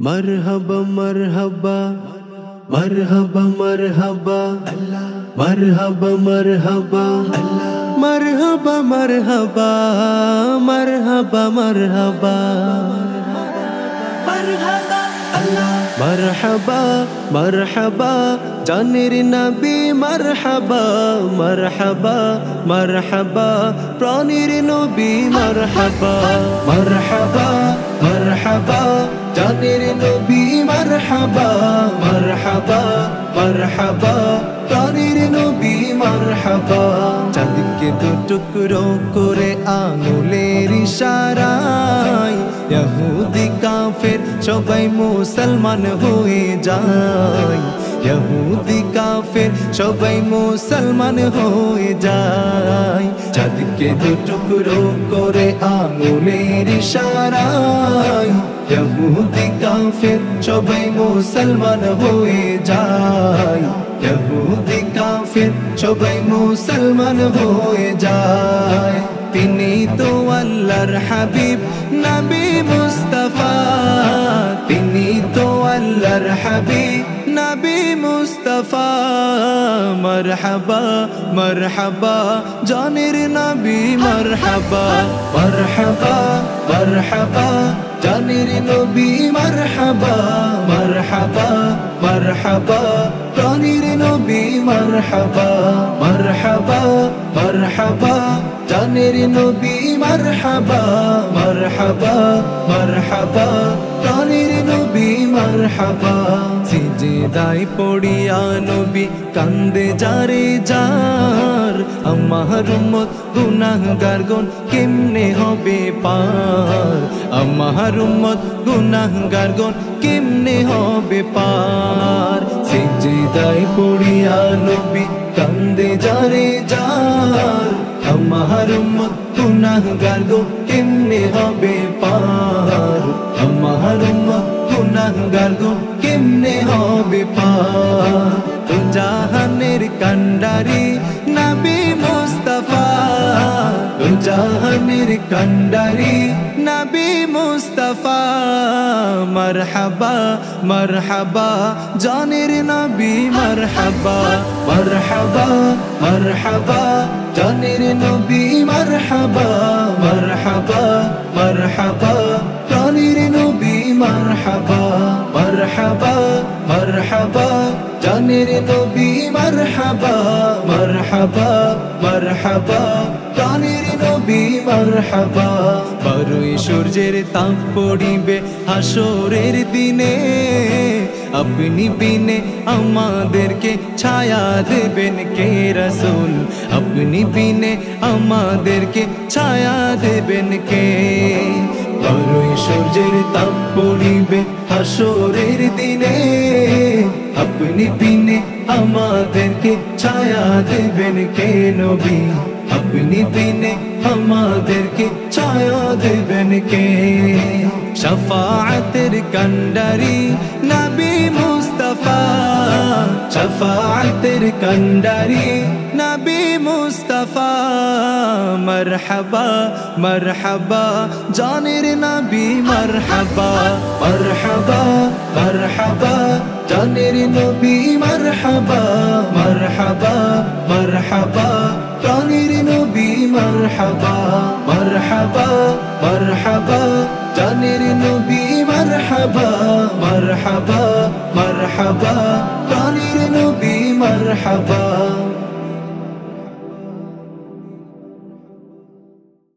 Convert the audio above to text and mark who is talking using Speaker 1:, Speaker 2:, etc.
Speaker 1: मरहबा मरहबा मरहबा मरहबा मरहबा मरहबा मरहबा मरहबा मरहबा मरहबा मरहबा मरहबा जानिर नबी मरहबा मरहबा मरहबा प्राणिर नबी मरहबा मरहबा मरहबा जानिर नबी मरहबा मरहबा मरहबा प्राणिर नबी मरहबा चाँदके दो टुकड़ो करे आंगुलेर इशाराय यहूदी काफिर सबाई मुसलमान हुए जाय यहूदी काफिर सबाई मुसलमान हुए जाय चाँदके दो टुकड़ो करे आंगुलेर इशाराय यहूदी काफिर सबाई मुसलमान हुए जाय यहूदी काफिर सबाई मुसलमान हुए जाय तिनी तो अल्लाहर हबीब नबी मुस्तफा तिनी तो अल्लाहर हबीब नबी मुस्तफा मरहबा मरहबा जानिर नबी मरहबा मरहबा मरहबा जानिर नबी मरहबा मरहबा मरहबा प्राणिर नबी मरहबा मरहबा मरहबा जानिर नबी मरहबा मरहबा मरहबा प्राणिर नबी मरहबा सिजदाय पड़िया नबी कांदे जारे जार आमार उम्मत गुनाहगार गण केमने होबे पार आमार उम्मत गुनाहगार गण केमने होबे पार सिजदाय पड़िया नबी कांदे जारे जार आमार उम्मत गुनाहगार गण केमने होबे पार आमार उम्मत गुनाहगार गण केमने होबे पार तो জাহানের কান্ডারি নবী মুস্তাফা তো জাহানের কান্ডারি নবী মুস্তাফা মরহবা মরহবা জানির নবী মরহবা মরহবা মরহবা জানির নবী মরহবা মরহবা মরহবা প্রাণির নবী মরহবা মরহবা মরহবা জানির নবী মরহবা মরহবা মরহবা প্রাণির নবী মরহবা বড়ই সূর্যের তাপ পড়িবে হাসরের দিনে আপনি বিনে আমাদেরকে ছায়া দেবেন কে রাসূল আপনি বিনে আমাদেরকে ছায়া দেবেন কে বড়ই সূর্যের তাপ পড়িবে হাসরের দিনে আপনি বিনে আমাদেরকে ছায়া দেবেন কে নবী আপনি বিনে আমাদেরকে ছায়া দেবেন কে শাফাআতের কান্ডারি নবী মুস্তাফা শাফাআতের কান্ডারি নবী মুস্তাফা মরহবা মরহবা জানির নবী মরহবা মরহবা মরহবা জানির নবী মরহবা মরহবা মরহবা প্রাণির নবী মরহবা মরহবা মরহবা জানির নবী মরহবা মরহবা মরহবা প্রাণির নবী মরহবা